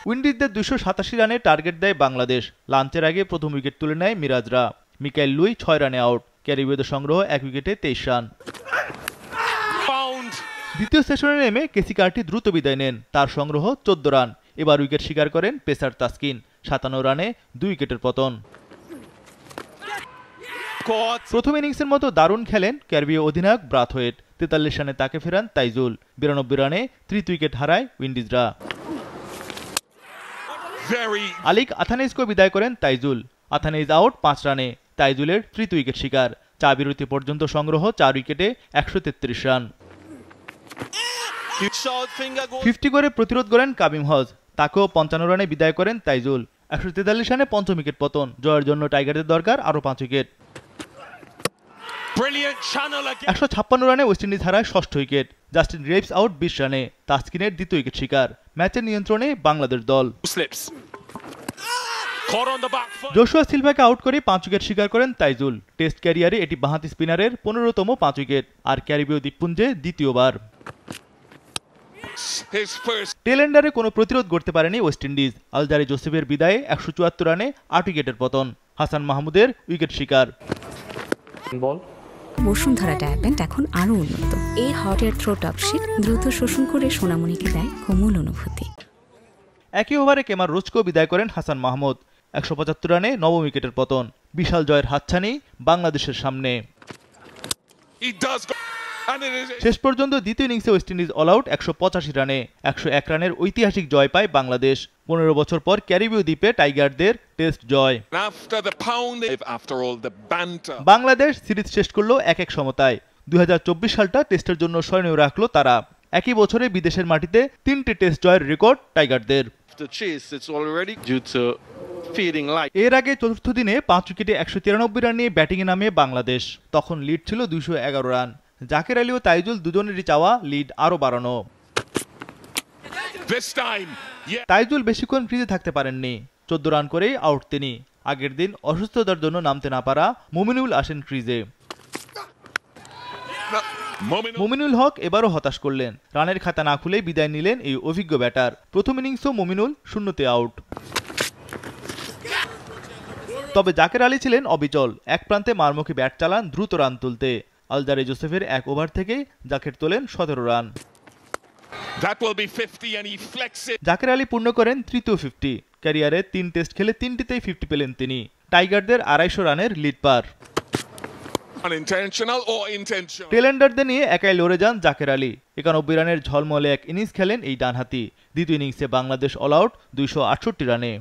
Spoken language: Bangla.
উইন্ডিজদের 287 রানে টার্গেট দেয় বাংলাদেশ। লাঞ্চের আগে প্রথম উইকেট তুলে নেয় মিরাজরা। মিকাইল লুই 6 রানে আউট। ক্যারিবীয়দের সংগ্রহ 1 উইকেটে 23 রান। দ্বিতীয় সেশনে নেমে কেসি কার্টি দ্রুত বিদায় নেন। তার সংগ্রহ 14 রান। এবার উইকেট শিকার করেন পেসার তাসকিন। 57 রানে 2 উইকেটের পতন। প্রথম ইনিংসের মতো দারুণ খেলেন ক্যারিবীয় অধিনায়ক ব্রাথওয়েট। 43 রানে তাকে ফেরান তাইজুল। 92 রানে তৃতীয় উইকেট হারায় উইন্ডিজরা। আলিক আথানেজকে বিদায় করেন তাইজুল। আথানেজ আউট 5 রানে। তাইজুলের তৃতীয় উইকেট শিকার। চা বিরতি পর্যন্ত সংগ্রহ 4 উইকেটে 133 রান। 50 করে প্রতিরোধ করেন কাবিম হজ। তাকেও 55 রানে বিদায় করেন তাইজুল। 143 রানে পঞ্চম উইকেট পতন। জয়ের জন্য টাইগারদের দরকার আরও 5 উইকেট। 156 রানে ওয়েস্ট ইন্ডিজ হারায় ষষ্ঠ উইকেট। জাস্টিন রেপস আউট 20 রানে। তাসকিনের দ্বিতীয় উইকেট শিকার। ম্যাচের নিয়ন্ত্রণে বাংলাদেশ দল। জোশুয়া সিলভাকে আউট করে 5 উইকেট শিকার করেন তাইজুল। টেস্ট ক্যারিয়ারে এটি বাঁহাতি স্পিনারের 15তম 5 উইকেট আর ক্যারিবীয় দ্বীপপুঞ্জে দ্বিতীয়বার। টেলেন্ডারে কোনো প্রতিরোধ করতে পারেনি ওয়েস্ট ইন্ডিজ। আলজারি জোসেফের বিদায়ে 174 রানে 8 উইকেটের পতন। হাসান মাহমুদের উইকেট শিকার। বসুন্ধরা ডায়াপেন্ট এখন আরো উন্নত। এই hot air through top sheet দ্রুত শোষণ করে সোনামণিকে দেয় কোমল অনুভূতি। একই ওভারে কেমার রোচকেও বিদায় করেন হাসান মাহমুদ। 175 রানে নবম উইকেটের পতন। বিশাল জয়ের হাতছানি বাংলাদেশের সামনে। শেষ পর্যন্ত দ্বিতীয় ইনিংসে ওয়েস্ট ইন্ডিজ অল আউট 185 রানে। 101 রানের ঐতিহাসিক জয় পায় বাংলাদেশ। 15 বছর পর ক্যারিবীয় দ্বীপে টাইগারদের টেস্ট জয়। বাংলাদেশ সিরিজ শেষ করলো 1-1 সমতায়। 2024 সালটা টেস্টের জন্য স্মরণীয় রাখলো তারা। একই বছরে বিদেশের মাটিতে 3টে টেস্ট জয়ের রেকর্ড টাইগারদের। এর আগে চতুর্থ দিনে 5 উইকেটে 193 রান নিয়ে ব্যাটিংয়ে নামে বাংলাদেশ। তখন লিড ছিল 211 রান। জাকের আলী ও তাইজুল দুজনেরই চাওয়া লিড আরও বাড়ানো। তাইজুল বেশিক্ষণ ক্রিজে থাকতে পারেননি। 14 রান করেই আউট তিনি। আগের দিন অসুস্থতার জন্য নামতে না পারা মুমিনুল আসেন ক্রিজে। মুমিনুল হক এবারও হতাশ করলেন। রানের খাতা না খুলে বিদায় নিলেন এই অভিজ্ঞ ব্যাটার। প্রথম ইনিংসও মুমিনুল শূন্যতে আউট। তবে জাকের আলী ছিলেন অবিচল। এক প্রান্তে মারমুখী ব্যাট চালান দ্রুত রান তুলতে। আলজারি জোসেফের 1 ওভার থেকেই জাকের তোলেন 17 রান। জাকের আলী পূর্ণ করেন তৃতীয় 50। ক্যারিয়ারে 3 টেস্ট খেলে 3টিতেই 50 পেলেন তিনি। টাইগারদের 250 রানের লিড পার। টেলেন্ডারদের নিয়ে একাই লড়ে যান জাকের আলী। 91 রানের ঝলমলে এক ইনিংস খেলেন এই ডানহাতি। দ্বিতীয় ইনিংসে বাংলাদেশ অল আউট 268 রানে।